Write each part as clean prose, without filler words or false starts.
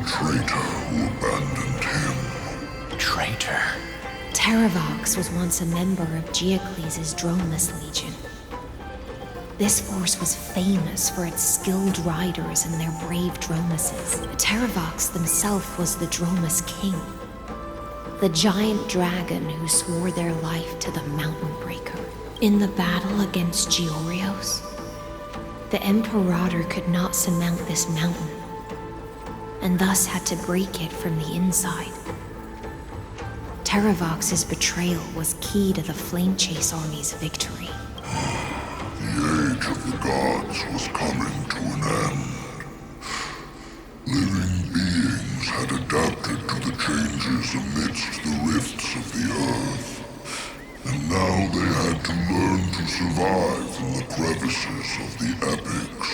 traitor who abandoned him. Traitor? Terravox was once a member of Geocles' Dromus Legion. This force was famous for its skilled riders and their brave Dromuses. Terravox himself was the Dromus King, the giant dragon who swore their life to the Mountain Breaker. In the battle against Georios, the Imperator could not surmount this mountain, and thus had to break it from the inside. Terravox's betrayal was key to the Flame Chase Army's victory. The age of the gods was coming to an end. Living beings had adapted to the changes amidst the rifts of the earth. And now they had to learn to survive in the crevices of the epics.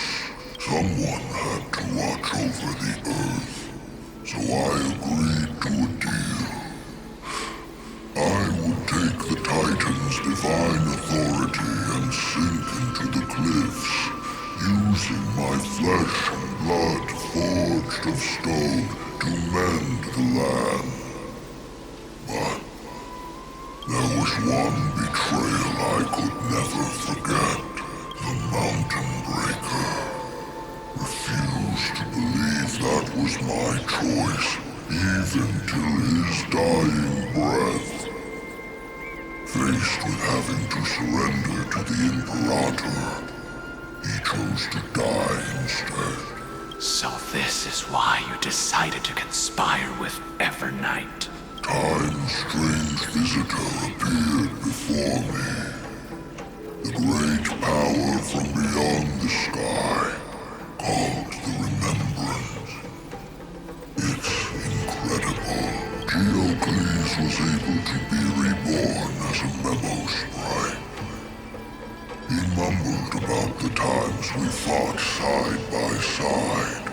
Someone had to watch over the earth, so I agreed to a deal. I would take the Titan's divine authority and sink into the cliffs, using my flesh and blood forged of stone to mend the land. But there was one betrayal I could never forget. The Mountain Breaker refused to believe that was my choice, even till his dying breath. Faced with having to surrender to the Imperator, he chose to die instead. So this is why you decided to conspire with Evernight. Time's strange visitor appeared before me. The great power from beyond the sky, called the Remembrance. It's incredible. Geocles was able to be reborn as a memo sprite. He mumbled about the times we fought side by side.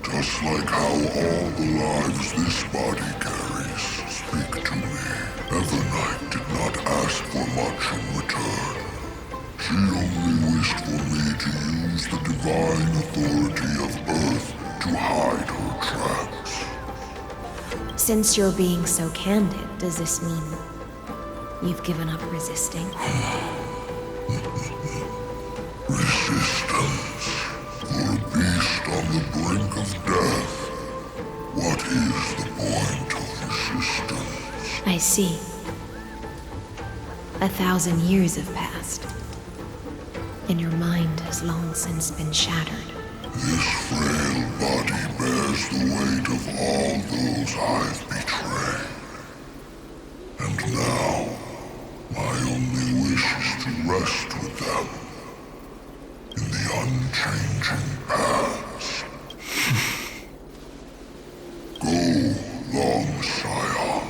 Just like how all the lives this body carries speak to me. Evernight did not ask for much in return. She only wished for me to use the divine authority of Earth to hide her tracks. Since you're being so candid, does this mean you've given up resisting? Resistance. For a beast on the brink of death. What is the point of resistance? I see. 1,000 years have passed, and your mind has long since been shattered. This frail body bears the weight of all those I've betrayed. And now, my only wish is to rest with them in the unchanging past. Go, long Scion.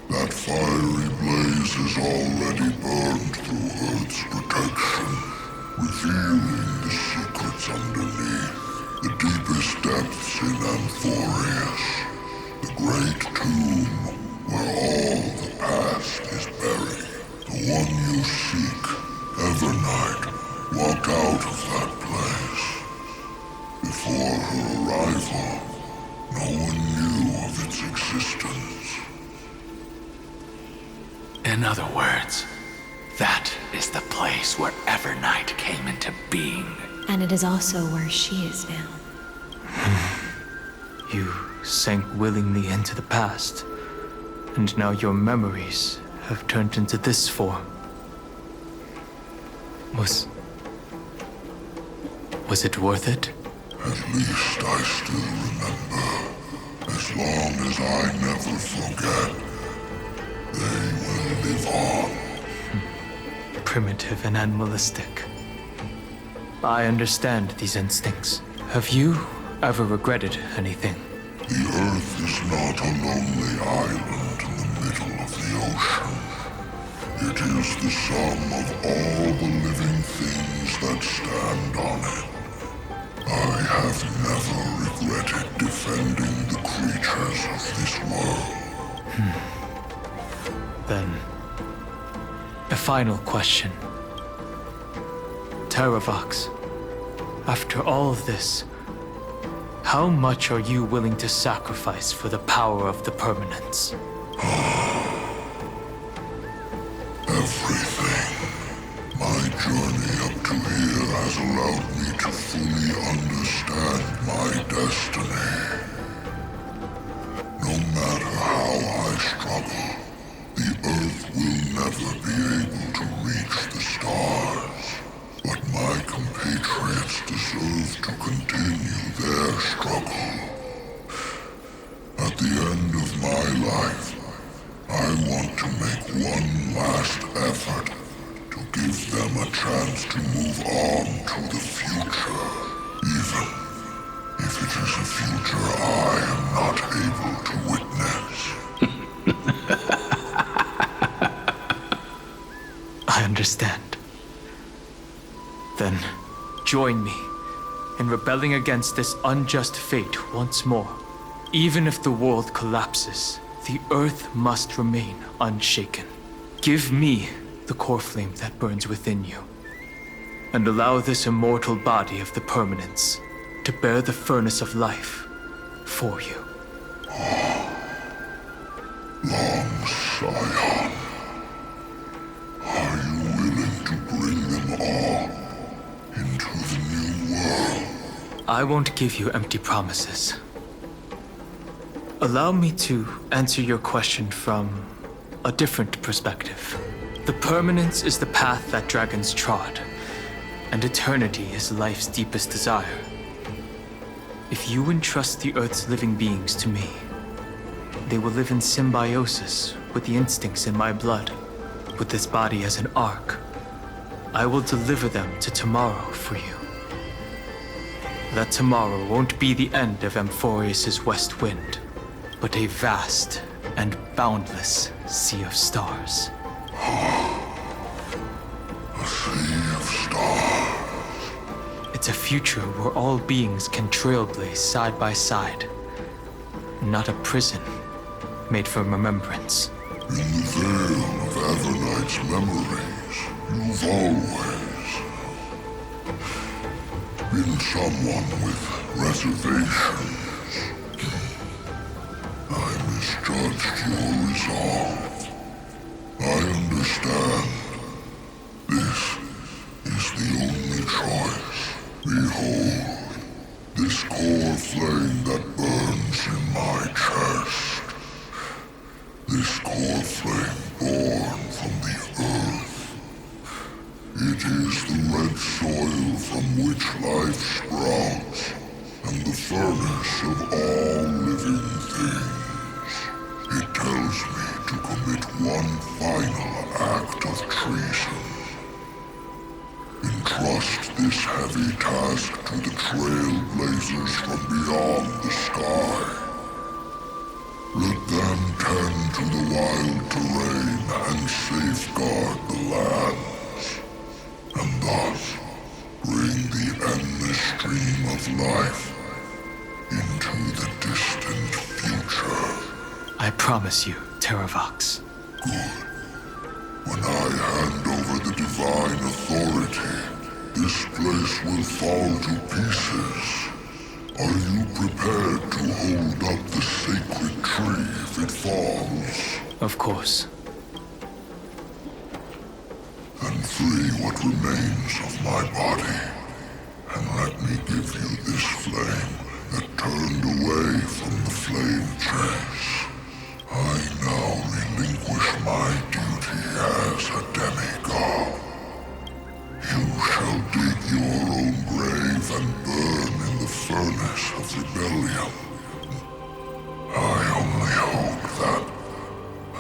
That fiery blaze has already burned through Earth's protection, revealing the secrets underneath, the deepest depths in Amphorius, the great tomb where all the past is buried. The one you seek, Evernight, walked out of that place. Before her arrival, no one knew of its existence. In other words, that is the place where Evernight came into being. And it is also where she is now. You sank willingly into the past, and now your memories have turned into this form. Was it worth it? At least I still remember. As long as I never forget, they will live on. Primitive and animalistic. I understand these instincts. Have you ever regretted anything? The Earth is not a lonely island in the middle of the ocean. It is the sum of all the living things that stand on it. I have never regretted defending the creatures of this world. Then, a final question. Terravox, after all of this, How much are you willing to sacrifice for the power of the permanence? Everything. My journey up to here has allowed me to fully understand my destiny. No matter how I struggle, the Earth will never be able to reach the stars. But my compatriots deserve to continue their struggle. At the end of my life, I want to make one last effort to give them a chance to move on to the future, even if it is a future I am not able to witness. I understand. Then, join me in rebelling against this unjust fate once more. Even if the world collapses, the Earth must remain unshaken. Give me the core flame that burns within you, and allow this immortal body of the permanence to bear the furnace of life for you. Long Scion, are you willing to bring them all into the new world? I won't give you empty promises. Allow me to answer your question from a different perspective. The permanence is the path that dragons trod, and eternity is life's deepest desire. If you entrust the Earth's living beings to me, they will live in symbiosis with the instincts in my blood, with this body as an ark. I will deliver them to tomorrow for you. That tomorrow won't be the end of Amphorius's west wind, but a vast and boundless sea of stars. A sea of stars. It's a future where all beings can trailblaze side by side, not a prison made for remembrance. In the veil of Avernight's memories, you've always been someone with reservations. I misjudged your resolve. I understand. This is the only choice. Behold, this core flame that burns in my chest. This core flame born from the earth. It is the red soil from which life sprouts, and the furnace of all living things. It tells me to commit one final act of treason. Entrust this heavy task to the Trailblazers from beyond the sky. Let them tend to the wild terrain and safeguard the lands, and thus bring the endless stream of life into the distant future. I promise you, Terravox. Good. When I hand over the divine authority, this place will fall to pieces. Are you prepared to hold up the sacred tree if it falls? Of course. Then free what remains of my body, and let me give you this flame that turned away from the flame chase. I now relinquish my duty as a demigod. You shall dig your own grave and burn in the furnace of rebellion. I only hope that,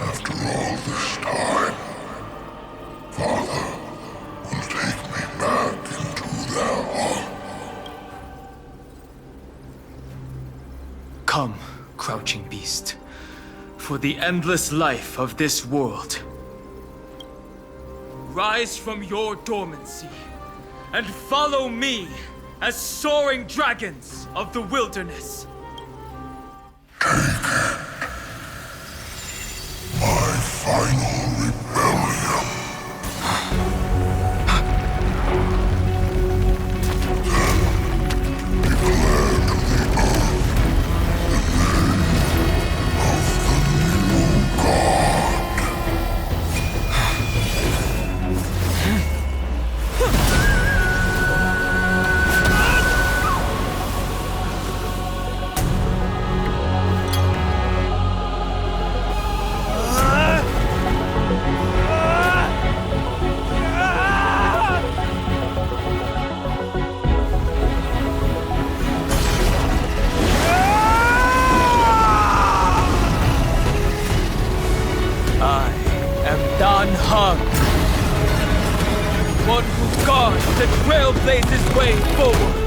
after all this time, Father will take me back into their heart. Come, crouching beast, for the endless life of this world. Rise from your dormancy and follow me as soaring dragons of the wilderness. My final rebellion. Then declare to the earth the Trailblaze's way forward!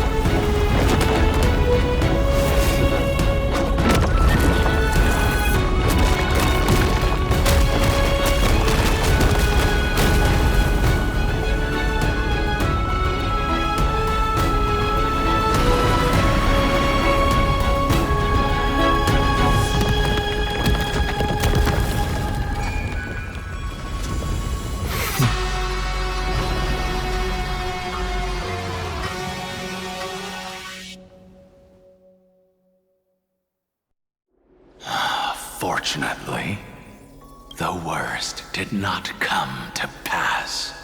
Fortunately, the worst did not come to pass.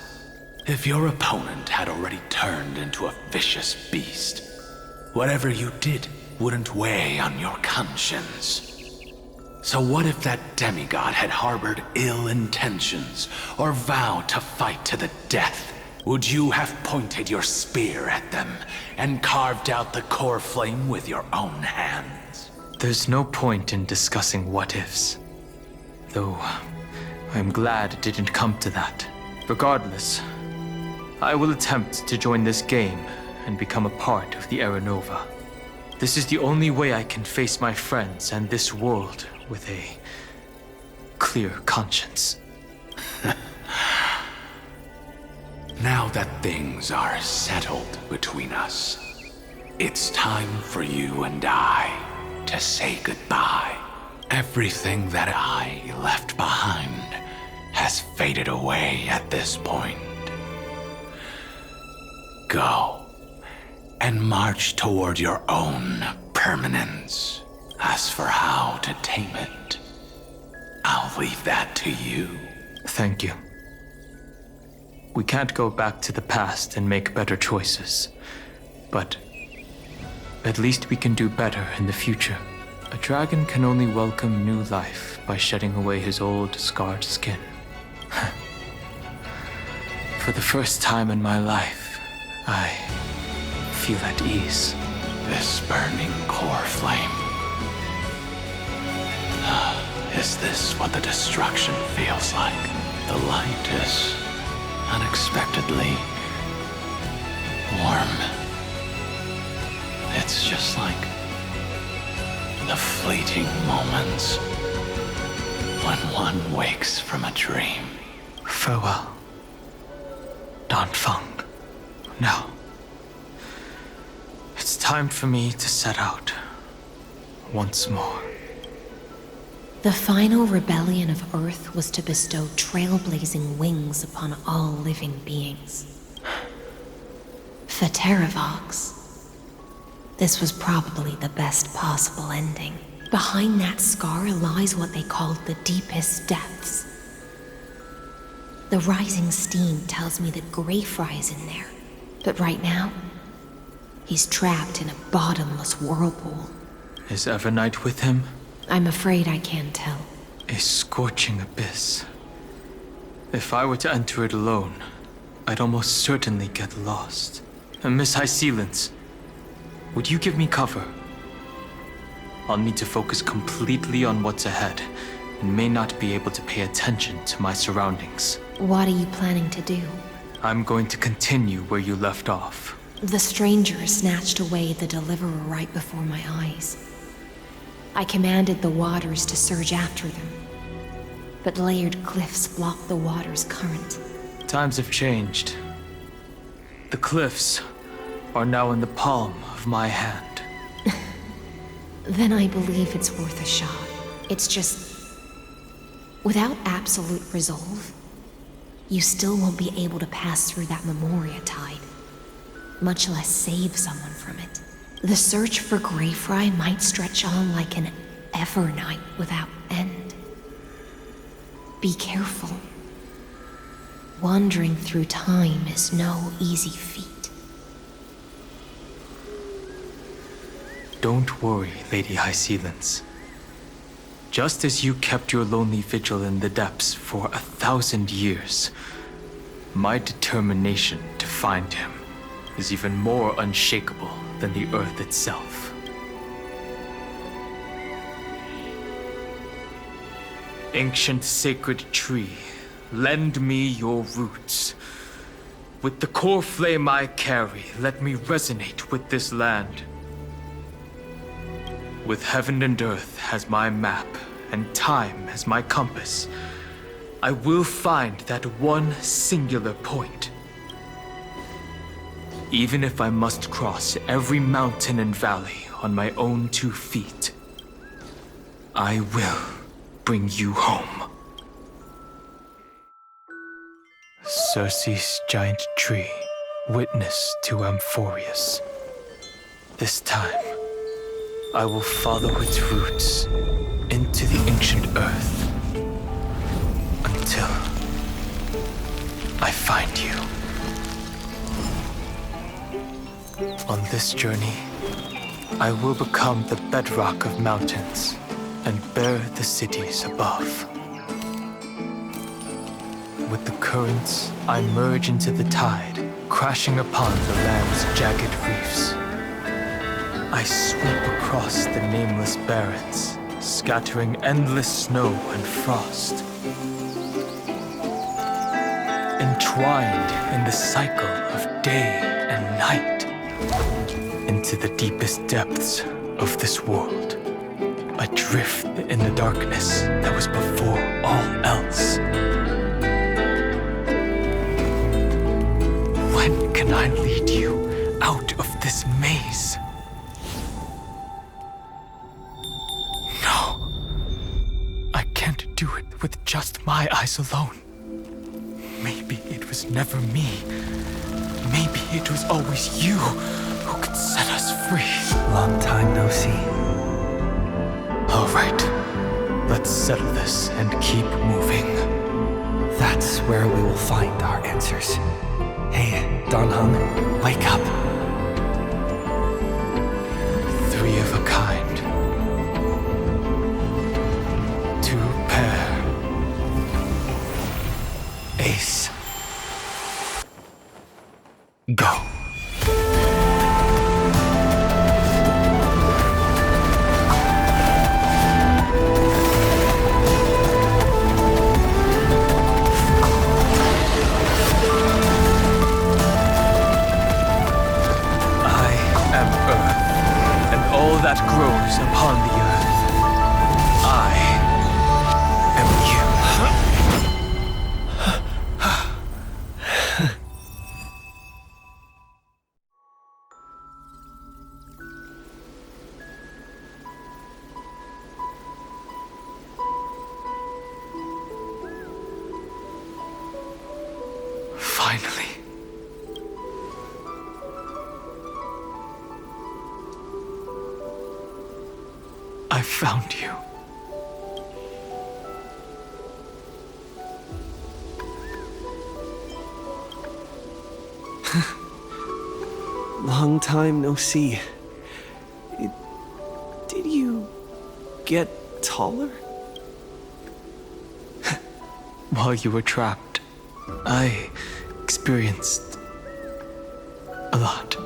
If your opponent had already turned into a vicious beast, whatever you did wouldn't weigh on your conscience. So what if that demigod had harbored ill intentions or vowed to fight to the death? Would you have pointed your spear at them and carved out the core flame with your own hands? There's no point in discussing what-ifs. Though, I'm glad it didn't come to that. Regardless, I will attempt to join this game and become a part of the Era Nova. This is the only way I can face my friends and this world with a clear conscience. Now that things are settled between us, it's time for you and I to say goodbye. Everything that I left behind has faded away at this point. Go and march toward your own permanence. As for how to tame it, I'll leave that to you. Thank you. We can't go back to the past and make better choices, but at least we can do better in the future. A dragon can only welcome new life by shedding away his old, scarred skin. For the first time in my life, I feel at ease. This burning core flame. Is this what the destruction feels like? The light is unexpectedly warm. It's just like the fleeting moments when one wakes from a dream. Farewell, Danfeng. Now, it's time for me to set out once more. The final rebellion of Earth was to bestow trailblazing wings upon all living beings. For Terravox, this was probably the best possible ending. Behind that scar lies what they called the deepest depths. The rising steam tells me that Greyfry is in there, but right now, he's trapped in a bottomless whirlpool. Is Evernight with him? I'm afraid I can't tell. A scorching abyss. If I were to enter it alone, I'd almost certainly get lost. And Miss High Sealants, would you give me cover? I'll need to focus completely on what's ahead, and may not be able to pay attention to my surroundings. What are you planning to do? I'm going to continue where you left off. The stranger snatched away the deliverer right before my eyes. I commanded the waters to surge after them, but layered cliffs blocked the water's current. Times have changed. The cliffs are now in the palm of my hand. Then I believe it's worth a shot. It's just, without absolute resolve, you still won't be able to pass through that Memoria tide, much less save someone from it. The search for Greyfry might stretch on like an Evernight without end. Be careful. Wandering through time is no easy feat. Don't worry, Lady High Sealants. Just as you kept your lonely vigil in the depths for 1,000 years, my determination to find him is even more unshakable than the earth itself. Ancient sacred tree, lend me your roots. With the core flame I carry, let me resonate with this land. With heaven and earth as my map, and time as my compass, I will find that one singular point. Even if I must cross every mountain and valley on my own 2 feet, I will bring you home. Circe's giant tree, witness to Amphorius. This time, I will follow its roots into the ancient earth until I find you. On this journey, I will become the bedrock of mountains and bear the cities above. With the currents, I merge into the tide, crashing upon the land's jagged reefs. I sweep across the nameless barrens, scattering endless snow and frost. Entwined in the cycle of day and night, into the deepest depths of this world, adrift in the darkness that was before all else. When can I lead you out of this maze? No. I can't do it with just my eyes alone. Maybe it was never me. Maybe it was always you who could set us free. Long time no see. All right. Let's settle this and keep moving. That's where we will find our answers. Hey, Don Hung, wake up. 3 of a kind. 2 pair. Ace. Go. That grows upon the earth. I am you. Finally. I found you. Long time no see. Did you get taller? While you were trapped, I experienced a lot.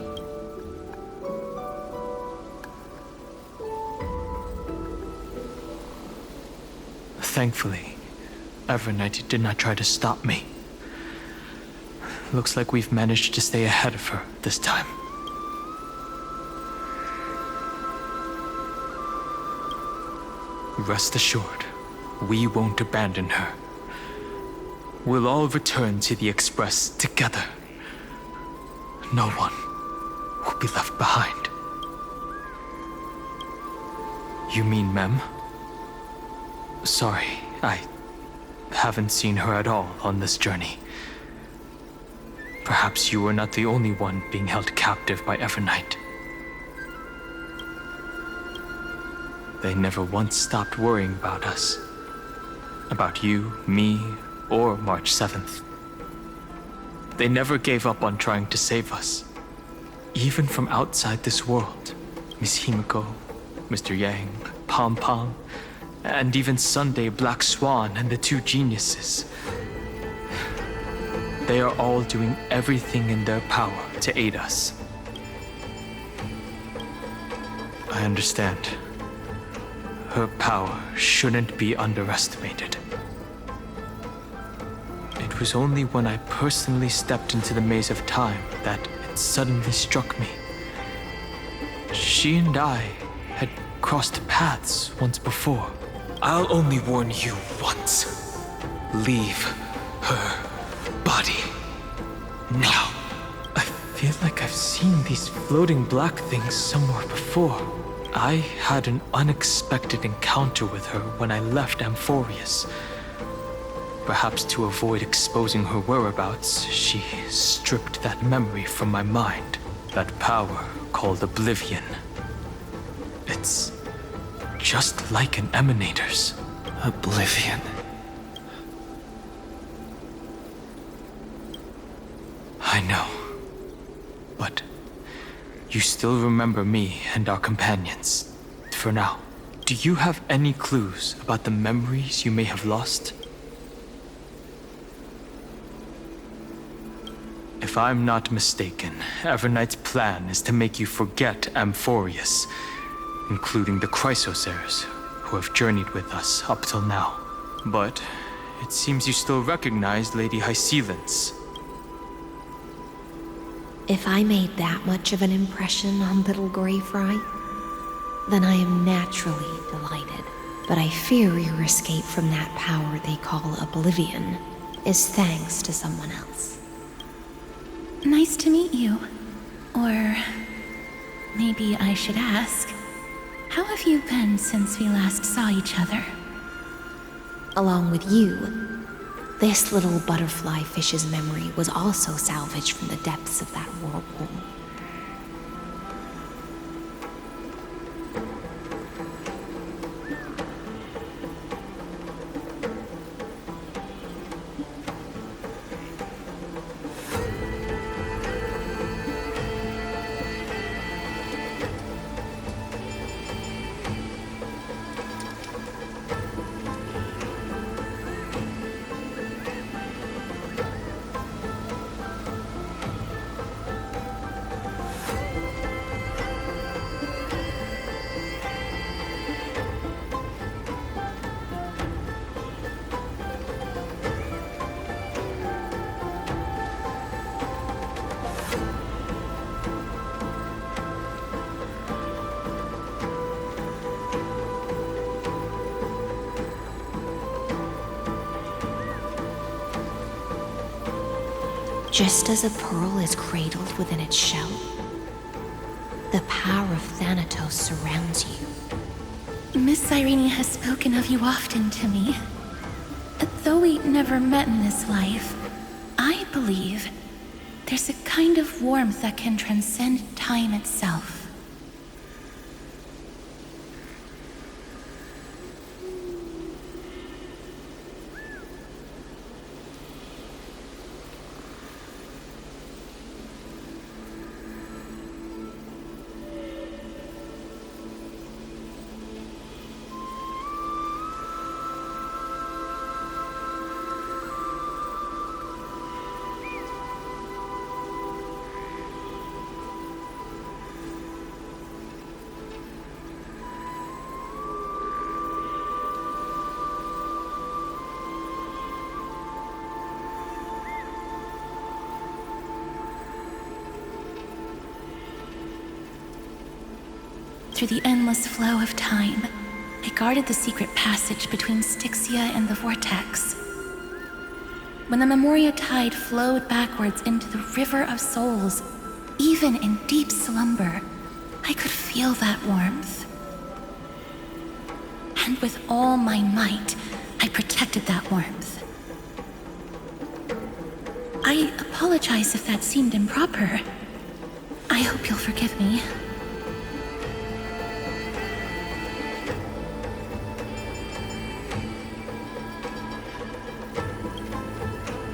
Thankfully, Evernight did not try to stop me. Looks like we've managed to stay ahead of her this time. Rest assured, we won't abandon her. We'll all return to the Express together. No one will be left behind. You mean Mem? Sorry, I haven't seen her at all on this journey. Perhaps you were not the only one being held captive by Evernight. They never once stopped worrying about us. About you, me, or March 7th. They never gave up on trying to save us. Even from outside this world. Miss Himiko, Mr. Yang, Pom Pom, and even Sunday, Black Swan, and the 2 geniuses. They are all doing everything in their power to aid us. I understand. Her power shouldn't be underestimated. It it was only when I personally stepped into the maze of time that it suddenly struck me. She and I had crossed paths once before. I'll only warn you once. Leave her body now. I feel like I've seen these floating black things somewhere before. I had an unexpected encounter with her when I left Amphorius. Perhaps to avoid exposing her whereabouts, she stripped that memory from my mind. That power called Oblivion. It's just like an emanator's. Oblivion. I know. But you still remember me and our companions, for now. Do you have any clues about the memories you may have lost? If I'm not mistaken, Evernight's plan is to make you forget Amphorius, including the Chrysosaurs, who have journeyed with us up till now. But it seems you still recognize Lady Hycelens. If I made that much of an impression on little Greyfry, then I am naturally delighted. But I fear your escape from that power they call Oblivion is thanks to someone else. Nice to meet you. Or maybe I should ask, how have you been since we last saw each other? Along with you, this little butterfly fish's memory was also salvaged from the depths of that whirlpool. Just as a pearl is cradled within its shell, the power of Thanatos surrounds you. Miss Irene has spoken of you often to me. Though we never met in this life, I believe there's a kind of warmth that can transcend time itself. Through the endless flow of time, I guarded the secret passage between Styxia and the Vortex. When the Memoria tide flowed backwards into the River of Souls, even in deep slumber, I could feel that warmth. And with all my might, I protected that warmth. I apologize if that seemed improper. I hope you'll forgive me.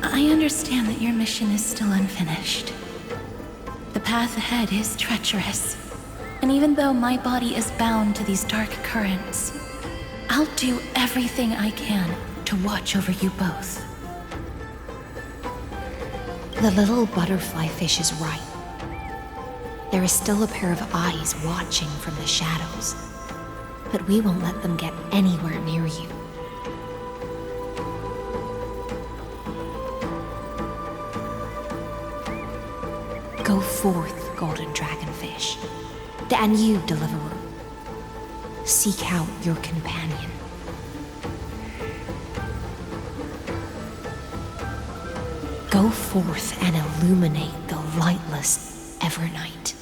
I understand that your mission is still unfinished. The path ahead is treacherous, and even though my body is bound to these dark currents, I'll do everything I can to watch over you both. The little butterfly fish is right. There is still a pair of eyes watching from the shadows, but we won't let them get anywhere near you. Go forth, golden dragonfish. And you, deliverer. Seek out your companion. Go forth and illuminate the lightless Evernight.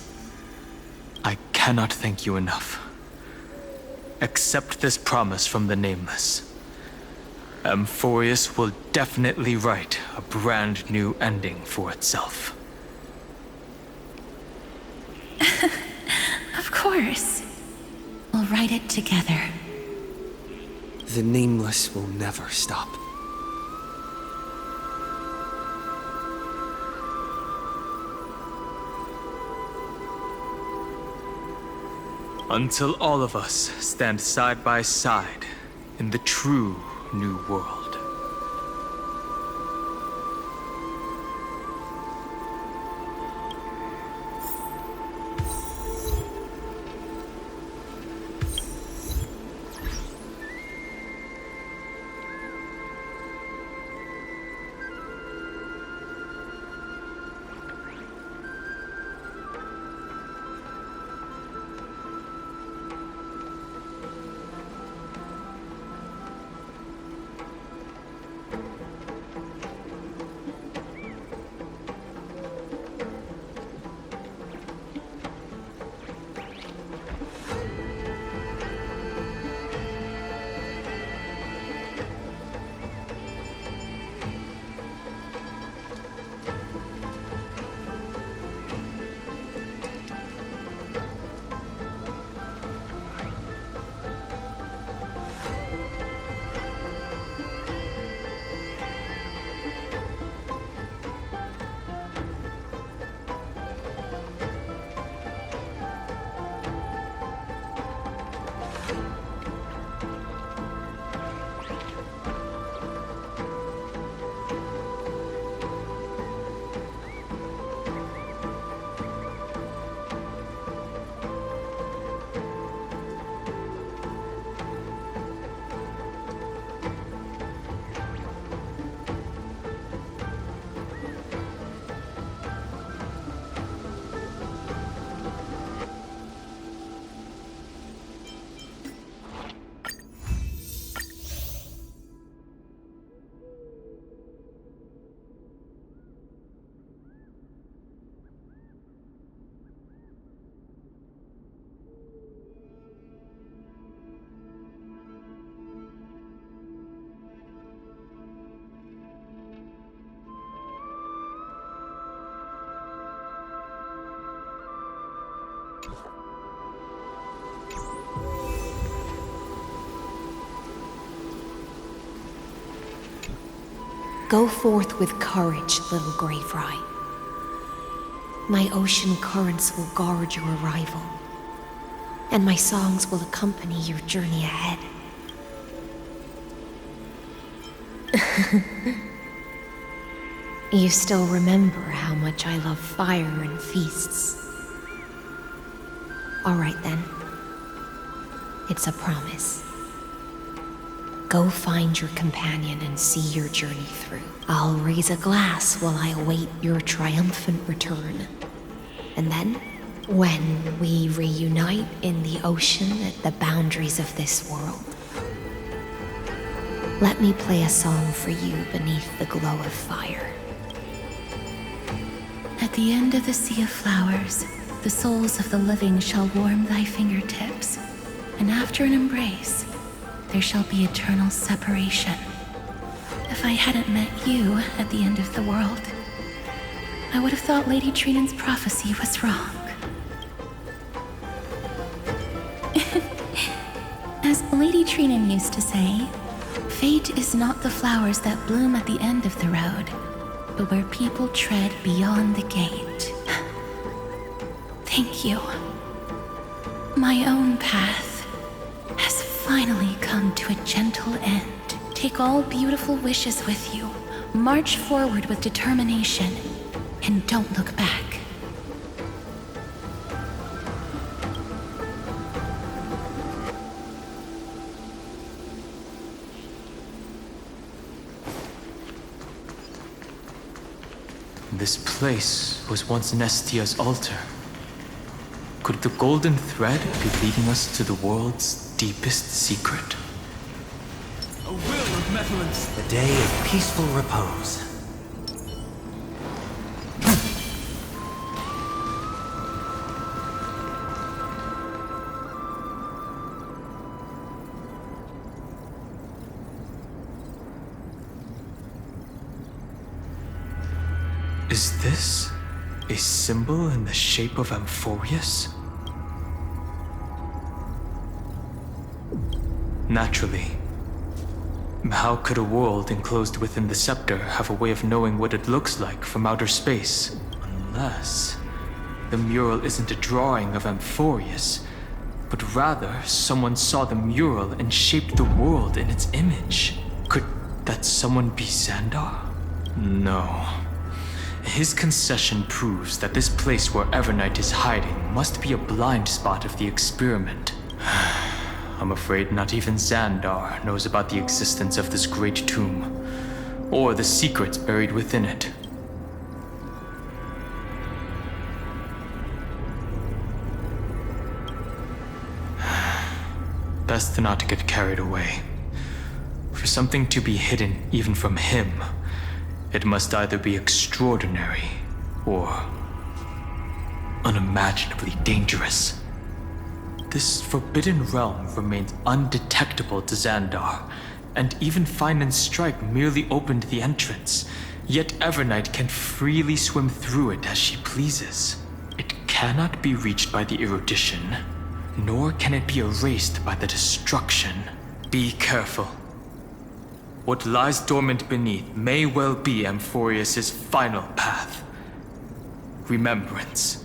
I cannot thank you enough. Accept this promise from the Nameless. Amphorius will definitely write a brand new ending for itself. Of course. We'll write it together. The Nameless will never stop. Until all of us stand side by side in the true new world. Go forth with courage, little grave rye. My ocean currents will guard your arrival, and my songs will accompany your journey ahead. You still remember how much I love fire and feasts. All right then. It's a promise. Go find your companion and see your journey through. I'll raise a glass while I await your triumphant return. And then, when we reunite in the ocean at the boundaries of this world, let me play a song for you beneath the glow of fire. At the end of the sea of flowers, the souls of the living shall warm thy fingertips, and after an embrace, there shall be eternal separation. If I hadn't met you at the end of the world, I would have thought Lady Trinan's prophecy was wrong. As Lady Trinan used to say, fate is not the flowers that bloom at the end of the road, but where people tread beyond the gate. Thank you. My own path has finally come to a gentle end. Take all beautiful wishes with you. March forward with determination, and don't look back. This place was once Nestia's altar. Could the golden thread be leading us to the world's deepest secret? A will of metalence. The day of peaceful repose. Is this a symbol in the shape of Amphorius? Naturally. How could a world enclosed within the scepter have a way of knowing what it looks like from outer space? Unless the mural isn't a drawing of Amphorius, but rather someone saw the mural and shaped the world in its image. Could that someone be Xandar? No. His concession proves that this place where Evernight is hiding must be a blind spot of the experiment. I'm afraid not even Xandar knows about the existence of this great tomb, or the secrets buried within it. Best not to get carried away. For something to be hidden even from him, it must either be extraordinary or unimaginably dangerous. This forbidden realm remains undetectable to Xandar, and even Fine and Strike merely opened the entrance, yet Evernight can freely swim through it as she pleases. It cannot be reached by the erudition, nor can it be erased by the destruction. Be careful. What lies dormant beneath may well be Amphorius' final path. Remembrance.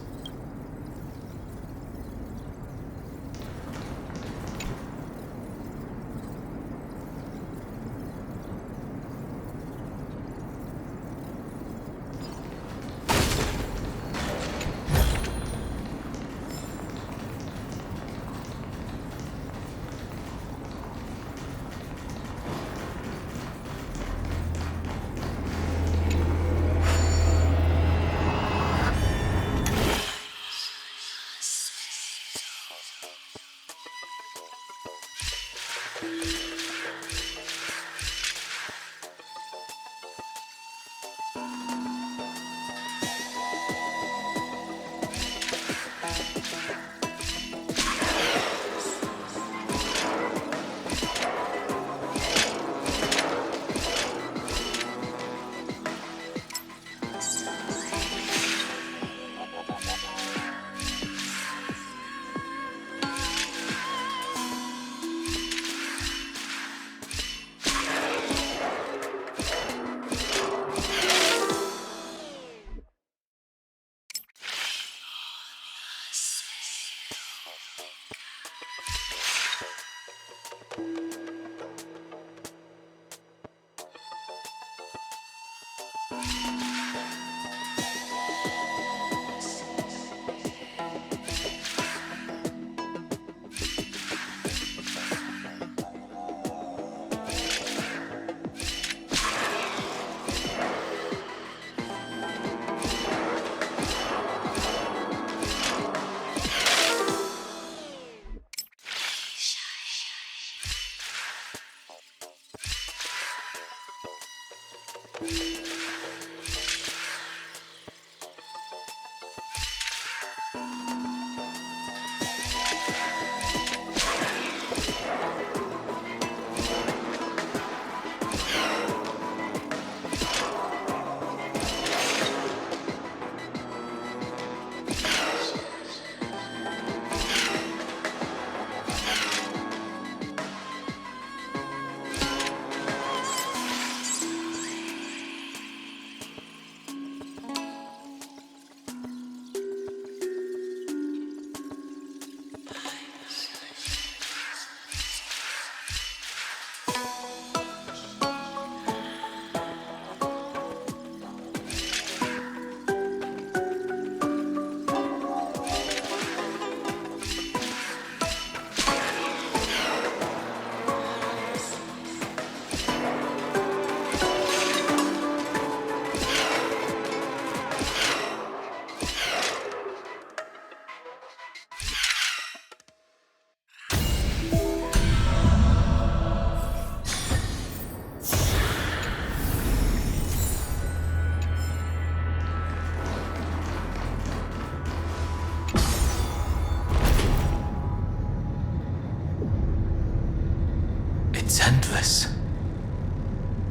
It's endless.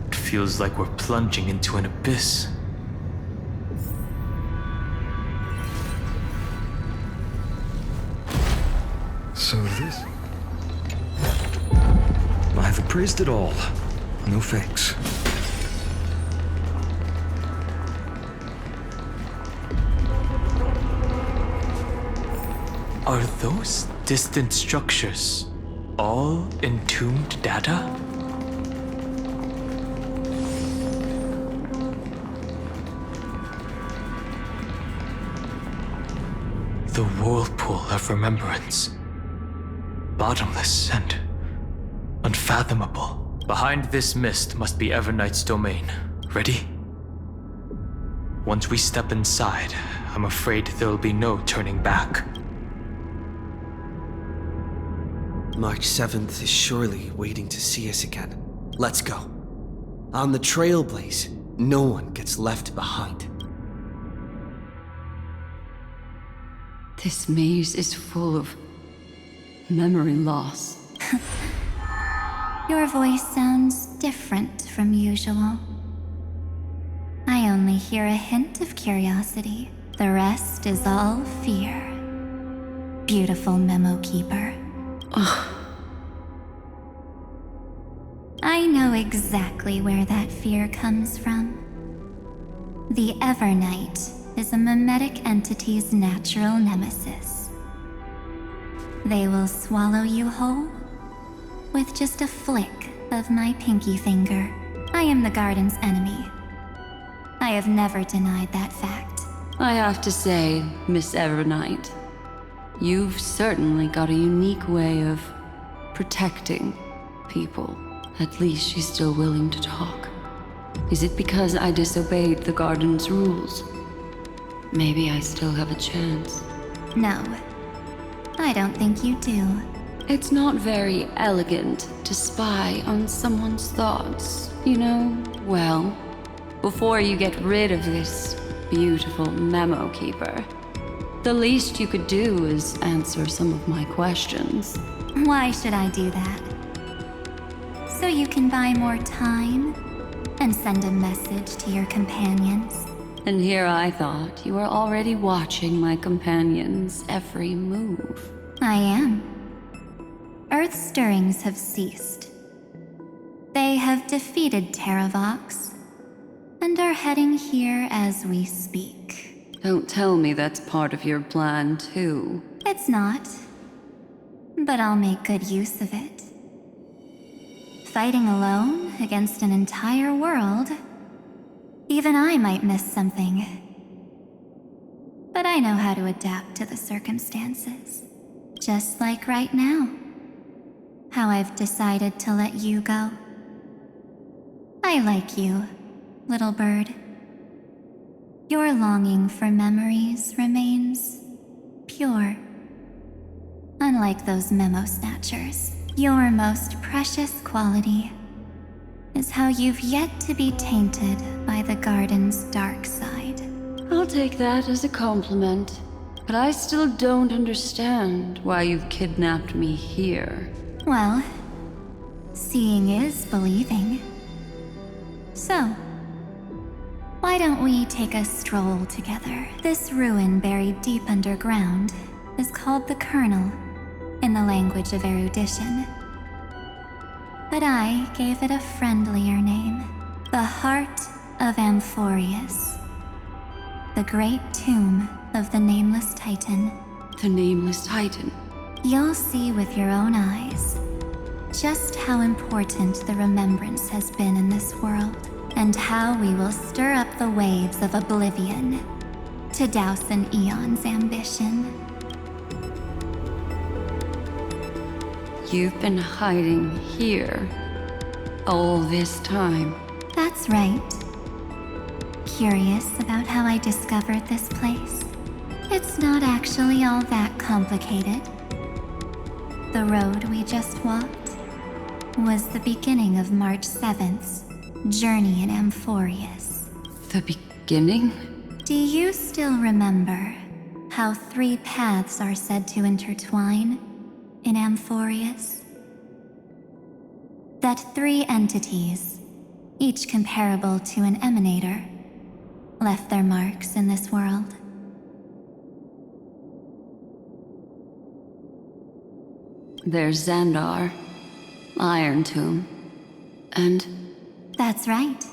It feels like we're plunging into an abyss. So this... I've appraised it all. No fakes. Are those distant structures all entombed data? The whirlpool of remembrance. Bottomless and unfathomable. Behind this mist must be Everknight's domain. Ready? Once we step inside, I'm afraid there'll be no turning back. March 7th is surely waiting to see us again. Let's go. On the Trailblaze, no one gets left behind. This maze is full of memory loss. Your voice sounds different from usual. I only hear a hint of curiosity. The rest is all fear. Beautiful memo keeper. I know exactly where that fear comes from. The Everknight is a mimetic entity's natural nemesis. They will swallow you whole with just a flick of my pinky finger. I am the garden's enemy. I have never denied that fact. I have to say, Miss Everknight, you've certainly got a unique way of protecting people. At least she's still willing to talk. Is it because I disobeyed the garden's rules? Maybe I still have a chance. No, I don't think you do. It's not very elegant to spy on someone's thoughts, you know? Well, before you get rid of this beautiful memo keeper, the least you could do is answer some of my questions. Why should I do that? So you can buy more time and send a message to your companions? And here I thought you were already watching my companion's every move. I am. Earth's stirrings have ceased. They have defeated Terravox and are heading here as we speak. Don't tell me that's part of your plan, too. It's not, but I'll make good use of it. Fighting alone against an entire world, even I might miss something. But I know how to adapt to the circumstances. Just like right now. How I've decided to let you go. I like you, little bird. Your longing for memories remains pure. Unlike those memo snatchers, your most precious quality is how you've yet to be tainted by the garden's dark side. I'll take that as a compliment, but I still don't understand why you've kidnapped me here. Well, seeing is believing. So, why don't we take a stroll together? This ruin buried deep underground is called the Kernel, in the language of erudition. But I gave it a friendlier name, the Heart of Amphorius, the great tomb of the Nameless Titan. The Nameless Titan. You'll see with your own eyes just how important the remembrance has been in this world, and how we will stir up the waves of oblivion to douse an eon's ambition. You've been hiding here all this time. That's right. Curious about how I discovered this place? It's not actually all that complicated. The road we just walked was the beginning of March 7th's journey in Amphorius. The beginning? Do you still remember how 3 paths are said to intertwine in Amphorius? that 3 entities, each comparable to an emanator, left their marks in this world. There's Xandar, Iron Tomb, and... That's right.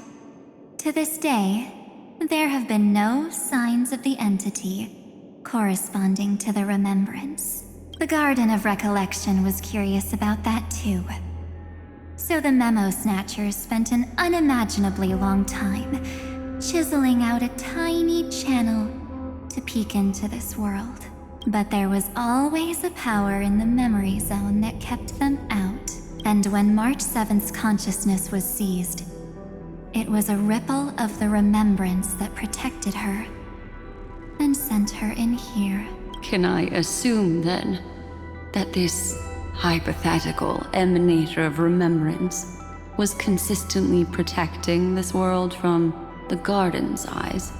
To this day, there have been no signs of the entity corresponding to the remembrance. The Garden of Recollection was curious about that too. So the Memo Snatchers spent an unimaginably long time chiseling out a tiny channel to peek into this world. But there was always a power in the memory zone that kept them out. And when March 7th's consciousness was seized, it was a ripple of the remembrance that protected her and sent her in here. Can I assume, then, that this hypothetical emanator of remembrance was consistently protecting this world from the Garden's eyes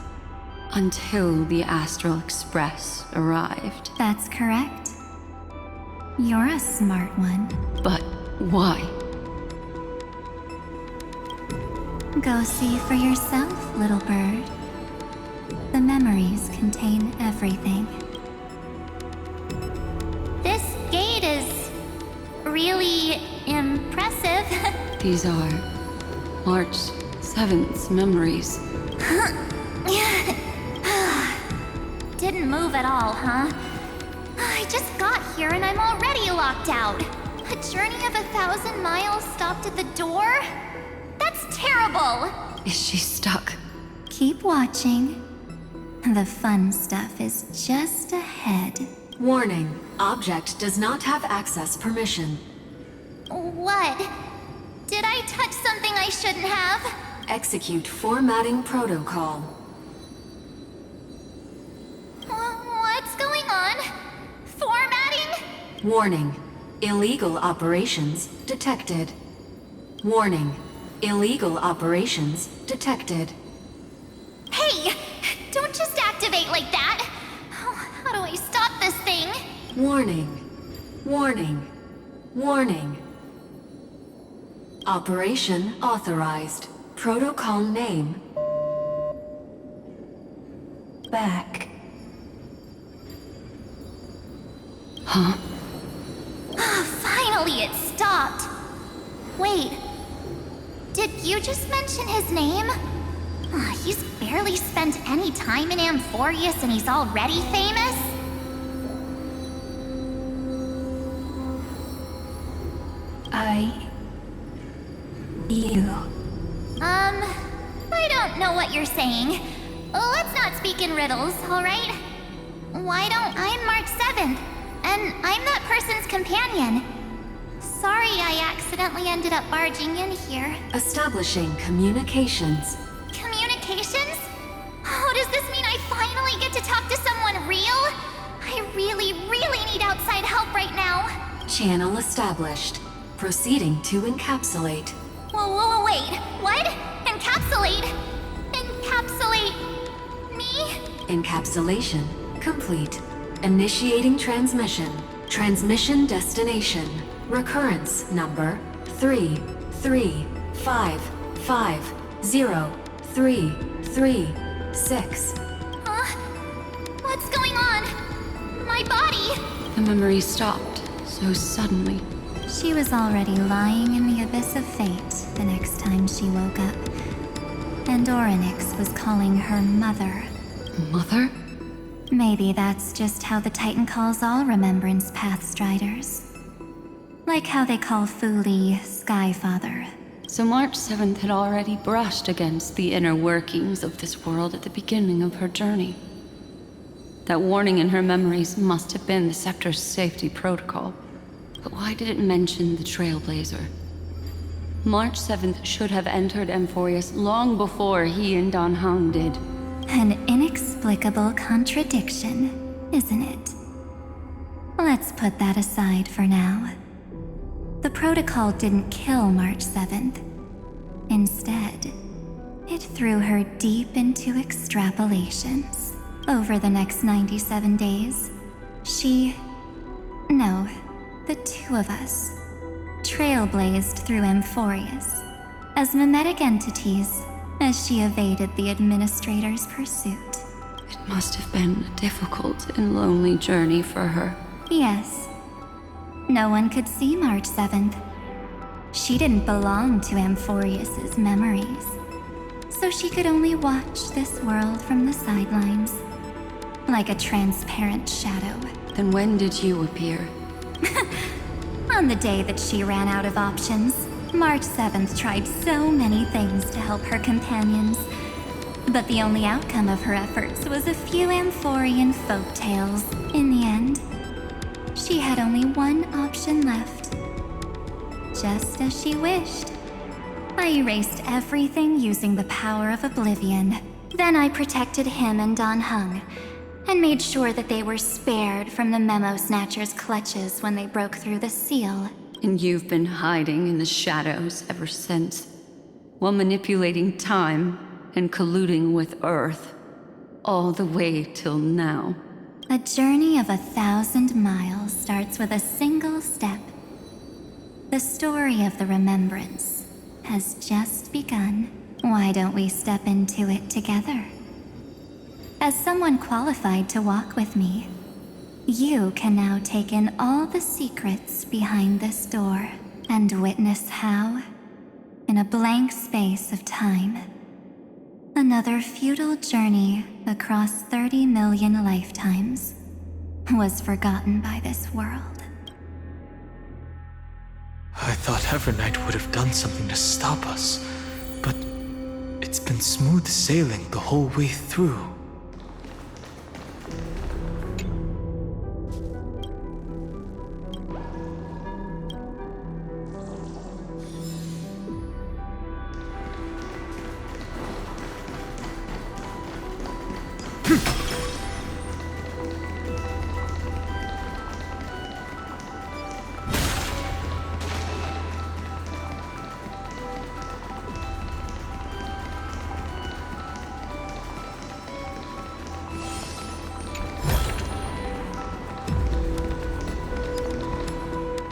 until the Astral Express arrived? That's correct. You're a smart one. But why? Go see for yourself, little bird. The memories contain everything. This gate is really impressive. These are March 7th's memories. Didn't move at all, huh? I just got here and I'm already locked out. A journey of 1,000 miles stopped at the door? That's terrible! Is she stuck? Keep watching. The fun stuff is just ahead. Warning. Object does not have access permission. What? Did I touch something I shouldn't have? Execute formatting protocol. What's going on? Formatting? Warning. Illegal operations detected. Warning. Illegal operations detected. Hey! Don't just activate like that! How do I stop this thing? Warning. Warning. Warning. Operation authorized. Protocol name. Back. Huh? Finally, it stopped. Wait. Did you just mention his name? He's barely spent any time in Amphorius and he's already famous? I don't know what you're saying. Let's not speak in riddles, alright? Why don't I'm March 7th, and I'm that person's companion. Sorry I accidentally ended up barging in here. Establishing communications. Communications? Oh, does this mean I finally get to talk to someone real? I really need outside help right now. Channel established. Proceeding to encapsulate. Whoa, wait. What? Encapsulate? Encapsulate me? Encapsulation complete. Initiating transmission. Transmission destination. Recurrence number 335503336. What's going on? My body! The memory stopped so suddenly. She was already lying in the abyss of fate the next time she woke up. And Orynyx was calling her mother. Mother? Maybe that's just how the Titan calls all Remembrance Pathstriders. Like how they call Fuli Skyfather. So March 7th had already brushed against the inner workings of this world at the beginning of her journey. That warning in her memories must have been the Scepter's safety protocol. But why did it mention the Trailblazer? March 7th should have entered Amphorius long before he and Dan Heng did. An inexplicable contradiction, isn't it? Let's put that aside for now. The protocol didn't kill March 7th. Instead, it threw her deep into extrapolations. Over the next 97 days, the two of us trailblazed through Amphorius as mimetic entities as she evaded the administrator's pursuit. It must have been a difficult and lonely journey for her. Yes. No one could see March 7th. She didn't belong to Amphorius's memories, so she could only watch this world from the sidelines, like a transparent shadow. Then when did you appear? On the day that she ran out of options, March 7th tried so many things to help her companions, but the only outcome of her efforts was a few Amphorian folktales. In the end, she had only one option left. Just as she wished. I erased everything using the power of oblivion. Then I protected him and Dan Heng, and made sure that they were spared from the Memo Snatcher's clutches when they broke through the seal. And you've been hiding in the shadows ever since, while manipulating time and colluding with Earth, all the way till now. A journey of 1,000 miles starts with a single step. The story of the Remembrance has just begun. Why don't we step into it together? As someone qualified to walk with me, you can now take in all the secrets behind this door and witness how, in a blank space of time, another futile journey across 30 million lifetimes was forgotten by this world. I thought Evernight would have done something to stop us, but it's been smooth sailing the whole way through.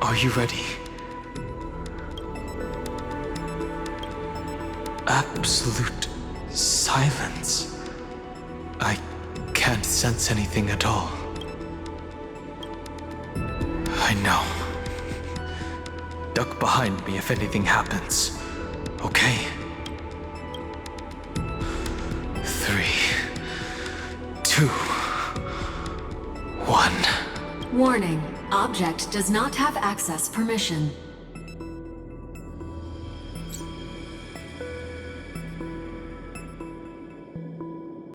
Are you ready? Absolute silence. I can't sense anything at all. I know. Duck behind me if anything happens. Okay? 3, 2, 1. Warning. Object does not have access permission.